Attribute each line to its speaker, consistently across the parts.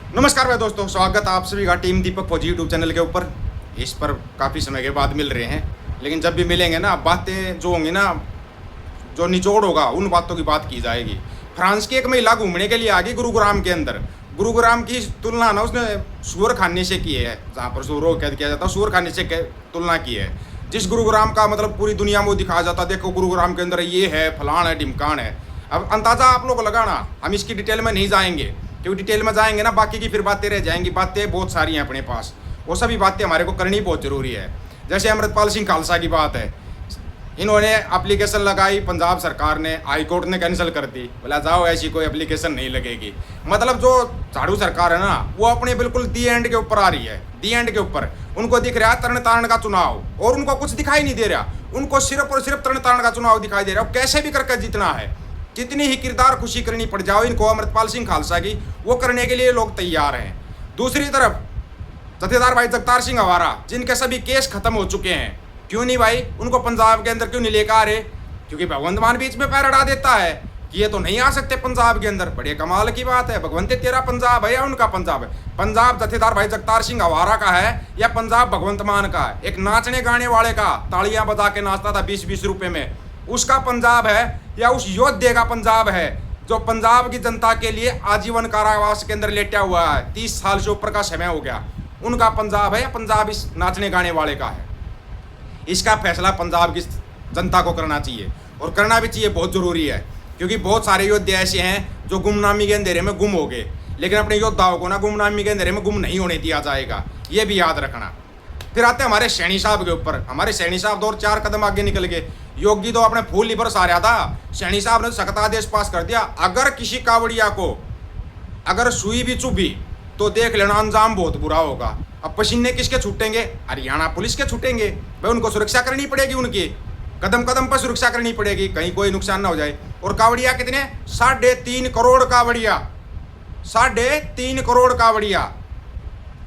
Speaker 1: नमस्कार भाई दोस्तों, स्वागत आप सभी का टीम दीपक फौजी यूट्यूब चैनल के ऊपर। इस पर काफ़ी समय के बाद मिल रहे हैं, लेकिन जब भी मिलेंगे ना, बातें जो होंगी ना, जो निचोड़ होगा उन बातों की बात की जाएगी। फ्रांस की एक महिला घूमने के लिए आ गई गुरुग्राम के अंदर। गुरुग्राम की तुलना ना उसने सूअर खाने से की है, जहाँ पर सूअरों को कैद किया जाता है, सूअर खाने से तुलना की है। जिस गुरुग्राम का मतलब पूरी दुनिया में वो दिखाया जाता, देखो गुरुग्राम के अंदर ये है, फलान है, ढिमकान है। अब अंदाज़ा आप लोग लगाना, हम इसकी डिटेल में नहीं जाएंगे, क्योंकि डिटेल में जाएंगे ना बाकी की फिर बातें रह जाएंगी। बातें बहुत सारी हैं अपने पास, वो सभी बातें हमारे को करनी बहुत ज़रूरी है। जैसे अमृतपाल सिंह खालसा की बात है, इन्होंने एप्लीकेशन लगाई, पंजाब सरकार ने, हाई कोर्ट ने कैंसिल कर दी। बोला जाओ ऐसी कोई एप्लीकेशन नहीं लगेगी। मतलब जो झाड़ू सरकार है ना, वो अपने बिल्कुल दी एंड के ऊपर आ रही है, दी एंड के ऊपर। उनको दिख रहा है तरण तारण का चुनाव, और उनको कुछ दिखाई नहीं दे रहा। उनको सिर्फ और सिर्फ तरण तारण का चुनाव दिखाई दे रहा है। कैसे भी करके जीतना है, कितनी ही किरदार खुशी करनी पड़ जाओ इनको अमृतपाल सिंह खालसा की, वो करने के लिए लोग तैयार हैं। दूसरी तरफ जथेदार भाई जगतार सिंह हवारा, जिनके सभी केस खत्म हो चुके हैं, क्यों नहीं भाई उनको पंजाब के अंदर क्यों नहीं लेकर आ रहे? क्योंकि भगवंत मान बीच में पैर अड़ा देता है कि ये तो नहीं आ सकते पंजाब के अंदर। बड़े कमाल की बात है, भगवंत तेरा पंजाब है या उनका पंजाब है? पंजाब जथेदार भाई जगतार सिंह हवारा का है या पंजाब भगवंत मान का है? एक नाचने गाने वाले का, तालियां बजा के नाचता था 20-20 रुपए में, उसका पंजाब है? या उस योद्धे का पंजाब है जो पंजाब की जनता के लिए आजीवन कारावास के अंदर लेटा हुआ है, 30 साल से ऊपर का समय हो गया, उनका पंजाब है या पंजाब इस नाचने गाने वाले का है? इसका फैसला पंजाब की जनता को करना चाहिए, और करना भी चाहिए, बहुत ज़रूरी है। क्योंकि बहुत सारे योद्धे ऐसे हैं जो गुमनामी के अंधेरे में गुम हो गए, लेकिन अपने योद्धाओं को ना गुमनामी के अंधेरे में गुम नहीं होने दिया जाएगा, ये भी याद रखना। फिर आते हैं हमारे सैनी साहब के ऊपर। हमारे सैनी साहब 2-4 कदम आगे निकल गए। योगी तो अपने फूल लिबर आ रहा था, सैनी साहब ने सख्त आदेश पास कर दिया, अगर किसी कावड़िया को अगर सुई भी चुभी तो देख लेना अंजाम बहुत बुरा होगा। अब पसीने किसके छूटेंगे? हरियाणा पुलिस के छूटेंगे भाई, उनको सुरक्षा करनी पड़ेगी, उनकी कदम कदम पर सुरक्षा करनी पड़ेगी, कहीं कोई नुकसान ना हो जाए। और कावड़िया कितने? 3.5 करोड़ कावड़िया, 3.5 करोड़ कावड़िया।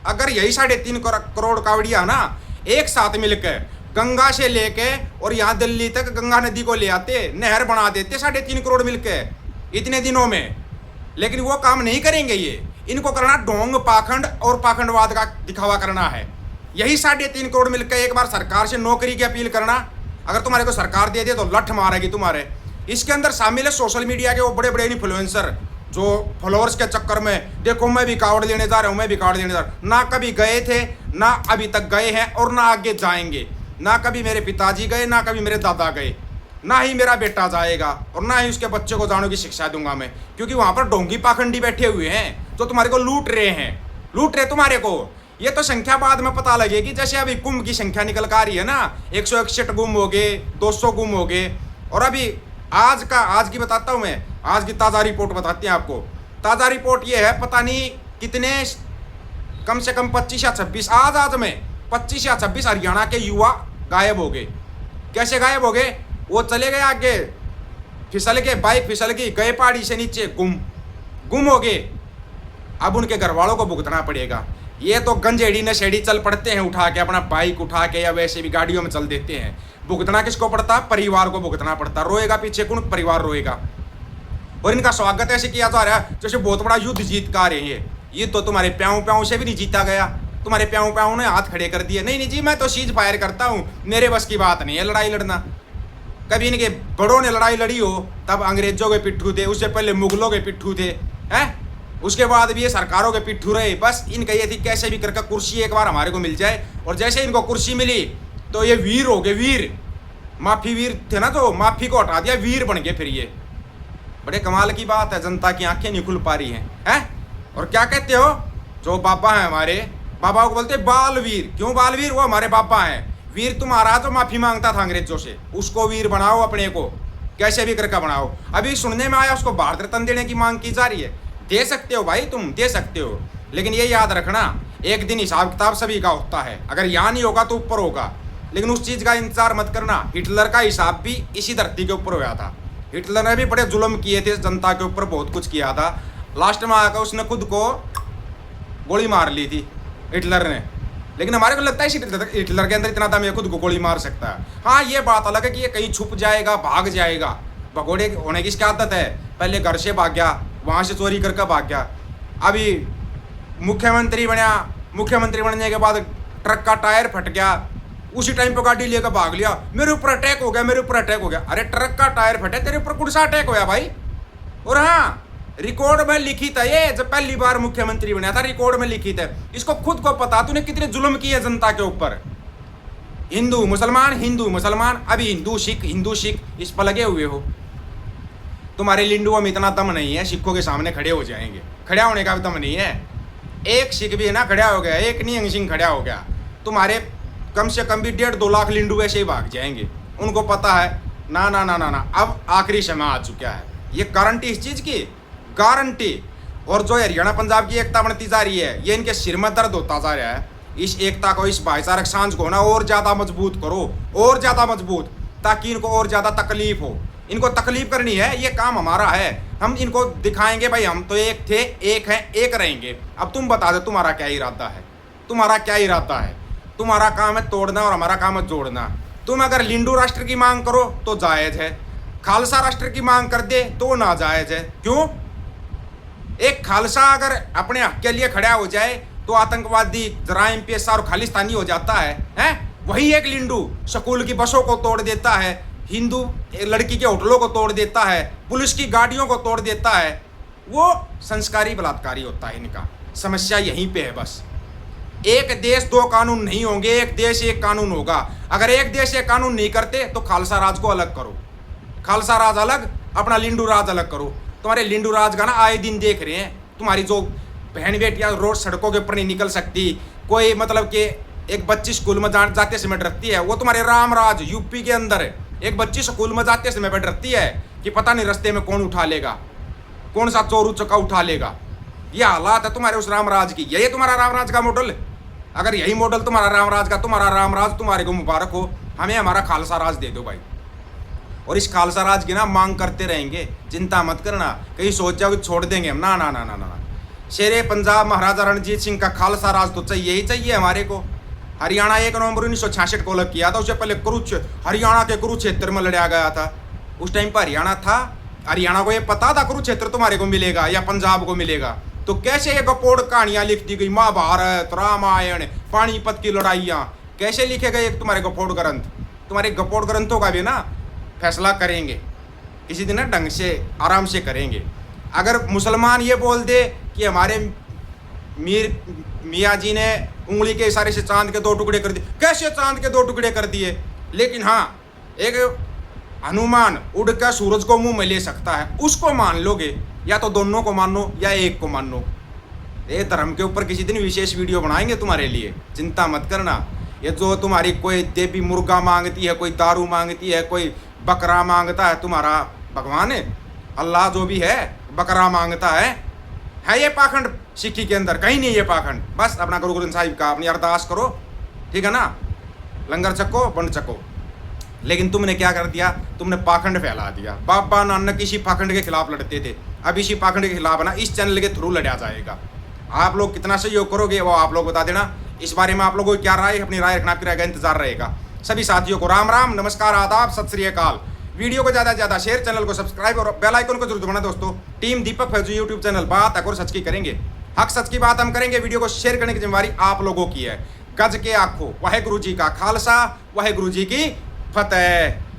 Speaker 1: अगर यही 3.5 करोड़ कावड़िया ना एक साथ मिलकर गंगा से लेके और यहाँ दिल्ली तक गंगा नदी को ले आते, नहर बना देते 3.5 करोड़ मिलकर इतने दिनों में, लेकिन वो काम नहीं करेंगे। ये इनको करना ढोंग, पाखंड और पाखंडवाद का दिखावा करना है। यही 3.5 करोड़ मिलकर एक बार सरकार से नौकरी की अपील करना, अगर तुम्हारे को सरकार दे दे तो लठ मारेगी तुम्हारे। इसके अंदर शामिल है सोशल मीडिया के वो बड़े बड़े इन्फ्लुएंसर, जो फॉलोअर्स के चक्कर में देखो मैं भी कावड़ लेने जा रहा हूँ, मैं भी कावड़ लेने जा रहा हूँ। ना कभी गए थे, ना अभी तक गए हैं, और ना आगे जाएंगे। ना कभी मेरे पिताजी गए, ना कभी मेरे दादा गए, ना ही मेरा बेटा जाएगा, और ना ही उसके बच्चे को जाने की शिक्षा दूंगा मैं। क्योंककि वहाँ पर ढोंगी पाखंडी बैठे हुए हैं जो तुम्हारे को लूट रहे हैं, लूट रहे तुम्हारे को। ये तो संख्या बाद में पता लगेगी। जैसे अभी कुंभ की संख्या निकल कर आ रही है ना, 161 गुम हो गए, 200 गुम हो गए। और अभी आज की बताता हूँ मैं, आज की ताज़ा रिपोर्ट बताते हैं आपको। ताज़ा रिपोर्ट ये है, पता नहीं कितने, कम से कम 25 या 26, आज में 25 या 26 हरियाणा के युवा गायब हो गए। कैसे गायब हो गए? वो चले गए आगे, फिसल के, बाइक फिसल गई, गए पहाड़ी से नीचे, गुम हो गए। अब उनके घर वालों को भुगतना पड़ेगा। ये तो गंजेड़ी नशेड़ी चल पड़ते हैं, उठा के अपना बाइक उठा के या वैसे भी गाड़ियों में चल देते हैं। भुगतना किसको पड़ता? परिवार को भुगतना पड़ता। रोएगा पीछे कौन? परिवार रोएगा। और इनका स्वागत ऐसे किया जा रहा है जैसे बहुत बड़ा युद्ध जीत का आ रहे हैं। ये तो तुम्हारे प्याऊ से भी नहीं जीता गया। तुम्हारे प्याऊ ने हाथ खड़े कर दिए, नहीं नहीं जी मैं तो सीज फायर करता हूँ, मेरे बस की बात नहीं है लड़ाई लड़ना। कभी इनके बड़ों ने लड़ाई लड़ी हो तब अंग्रेजों के पिट्ठू थे, उससे पहले मुगलों के पिट्ठू थे, हैं? उसके बाद भी ये सरकारों के पिट्ठू रहे। बस इनका ये थी कैसे भी करके कुर्सी एक बार हमारे को मिल जाए, और जैसे इनको कुर्सी मिली तो ये वीर हो गए, वीर। माफी वीर थे ना, जो माफी को हटा दिया, वीर बन गए फिर ये। बड़े कमाल की बात है, जनता की आंखें नहीं खुल पा रही हैं। और क्या कहते हो, जो बाबा हैं हमारे, बाबा को बोलते बालवीर। क्यों बालवीर? वो हमारे बाबा हैं। वीर तुम्हारा जो माफी मांगता था अंग्रेजों से, उसको वीर बनाओ, अपने को कैसे भी करके बनाओ। अभी सुनने में आया उसको भारत रत्न देने की मांग की जा रही है। दे सकते हो भाई, तुम दे सकते हो, लेकिन ये याद रखना एक दिन हिसाब किताब सभी का होता है। अगर यहाँ नहीं होगा तो ऊपर होगा, लेकिन उस चीज़ का इंतजार मत करना। हिटलर का हिसाब भी इसी धरती के ऊपर हुआ था। हिटलर ने भी बड़े जुल्म किए थे, जनता के ऊपर बहुत कुछ किया था। लास्ट में आकर उसने खुद को गोली मार ली थी हिटलर ने। लेकिन हमारे को लगता है हिटलर के अंदर इतना दम है खुद को गोली मार सकता है। हाँ ये बात अलग है कि ये कहीं छुप जाएगा, भाग जाएगा। भगोड़े होने की इसकी आदत है, पहले घर से भाग गया, वहाँ से चोरी करके भाग गया। अभी मुख्यमंत्री बनया, मुख्यमंत्री बनने के बाद ट्रक का टायर फट गया, उसी टाइम पे गाड़ी लेकर भाग लिया, मेरे ऊपर अटैक हो गया, मेरे ऊपर अटैक हो गया। अरे ट्रक का टायर फटे, तेरे ऊपर कौन सा अटैक होया भाई? और हाँ, रिकॉर्ड में लिखित है ये, जब पहली बार मुख्यमंत्री बना था रिकॉर्ड में लिखित है। इसको खुद को पता तूने कितने जुल्म किए जनता के ऊपर। हिंदू मुसलमान, अभी हिंदू सिख इस पर लगे हुए हो। तुम्हारे लिंडुओं में इतना दम नहीं है, सिखों के सामने खड़े हो जाएंगे, खड़ा होने का भी दम नहीं है। एक सिख भी है ना खड़ा हो गया, एक निहंग सिंह खड़ा हो गया, तुम्हारे कम से कम भी 1.5-2 लाख लिंडू ऐसे ही भाग जाएंगे। उनको पता है ना ना ना ना ना, अब आखिरी समय आ चुका है। ये गारंटी इस चीज़ की, गारंटी। और जो हरियाणा पंजाब की एकता बनती जा रही है, ये इनके सिर में दर्द होता जा रहा है। इस एकता को, इस भाईचारक सांझ को ना और ज़्यादा मजबूत करो, और ज़्यादा मजबूत, ताकि इनको और ज़्यादा तकलीफ हो। इनको तकलीफ करनी है, ये काम हमारा है। हम इनको दिखाएंगे भाई हम तो एक थे, एक हैं, एक रहेंगे। अब तुम बता दो तुम्हारा क्या इरादा है, तुम्हारा क्या इरादा है? तुम्हारा काम है तोड़ना और हमारा काम है जोड़ना। तुम अगर लिंडू राष्ट्र की मांग करो तो जायज़ है, खालसा राष्ट्र की मांग कर दे तो नाजायज़ है। क्यों? एक खालसा अगर अपने हक के लिए खड़ा हो जाए तो आतंकवादी, जराइम पेशा और खालिस्तानी हो जाता है? वही एक लिंडू स्कूल की बसों को तोड़ देता है, हिंदू लड़की के होटलों को तोड़ देता है, पुलिस की गाड़ियों को तोड़ देता है, वो संस्कारी बलात्कारी होता है। इनका समस्या यहीं पे है बस। एक देश दो कानून नहीं होंगे, एक देश एक कानून होगा। अगर एक देश एक कानून नहीं करते तो खालसा राज को अलग करो, खालसा राज अलग, अपना लिंडू राज अलग करो। तुम्हारे लिंडू राज का ना आए दिन देख रहे हैं, तुम्हारी जो बहन बेटियां रोज सड़कों के ऊपर नहीं निकल सकती, कोई मतलब कि एक बच्ची स्कूल में जाते समय डरती है, वो तुम्हारे राम राज यूपी के अंदर है। एक बच्ची स्कूल में जाते समय डरती है कि पता नहीं रास्ते में कौन उठा लेगा, कौन सा चोर उचक्का उठा लेगा। ये हालात है तुम्हारे उस रामराज की। यही तुम्हारा रामराज का मॉडल। अगर यही मॉडल तुम्हारा रामराज का, तुम्हारा रामराज तुम्हारे को मुबारक हो, हमें हमारा खालसा राज दे दो भाई। और इस खालसा राज की ना मांग करते रहेंगे, चिंता मत करना, कहीं सोच जाओ कि छोड़ देंगे हम। ना ना ना ना ना, शेरे पंजाब महाराजा रणजीत सिंह का खालसा राज तो चाहिए ही चाहिए हमारे को। हरियाणा 1 नवंबर 1966 को अलग किया था, उससे पहले हरियाणा के कुरुक्षेत्र में लड़ा गया था। उस टाइम पर हरियाणा था, हरियाणा को ये पता था कुरुक्षेत्र तुम्हारे को मिलेगा या पंजाब को मिलेगा। तो कैसे ये गपोड़ कहानियां लिख दी गई, महाभारत, रामायण, पानीपत की लड़ाइयाँ कैसे लिखे गए तुम्हारे गपोड़ ग्रंथ? तुम्हारे गपोड़ ग्रंथों का भी ना फैसला करेंगे किसी दिन ना, ढंग से आराम से करेंगे। अगर मुसलमान ये बोल दे कि हमारे मियाँ जी ने उंगली के इशारे से चांद के 2 टुकड़े कर दिए, कैसे चांद के 2 टुकड़े कर दिए? लेकिन हाँ, एक हनुमान उड़कर सूरज को मुंह में ले सकता है, उसको मान लोगे? या तो दोनों को मानो या एक को मानो। ये धर्म के ऊपर किसी दिन विशेष वीडियो बनाएंगे तुम्हारे लिए, चिंता मत करना। ये जो तुम्हारी कोई देवी मुर्गा मांगती है, कोई दारू मांगती है, कोई बकरा मांगता है, तुम्हारा भगवान है अल्लाह जो भी है बकरा मांगता है ये पाखंड सिक्की के अंदर कहीं नहीं। ये पाखंड बस अपना गुरु ग्रंथ साहिब का अपनी अरदास करो, ठीक है ना, लंगर चको बंड चको। लेकिन तुमने क्या कर दिया? तुमने पाखंड फैला दिया। बाबा नानक इसी पाखंड के खिलाफ लड़ते थे, अब इसी पाखंड के खिलाफ ना इस चैनल के थ्रू लड़ा जाएगा। आप लोग कितना सहयोग करोगे वो आप लोग बता देना। इस बारे में आप लोगों को क्या राय, अपनी राय रखना, आपकी राय का इंतजार रहेगा। सभी साथियों को राम राम, नमस्कार, आदाब, सत श्री अकाल। वीडियो को ज़्यादा से ज़्यादा शेयर, चैनल को सब्सक्राइब और बेल आइकन को जरूर दबाना दोस्तों। टीम दीपक फैजू यूट्यूब चैनल, बात अगर सच की करेंगे, हक सच की बात हम करेंगे। वीडियो को शेयर करने की जिम्मेवारी आप लोगों की है। गज के आखो वाहेगुरु जी का खालसा, वाहेगुरु जी की फतेह।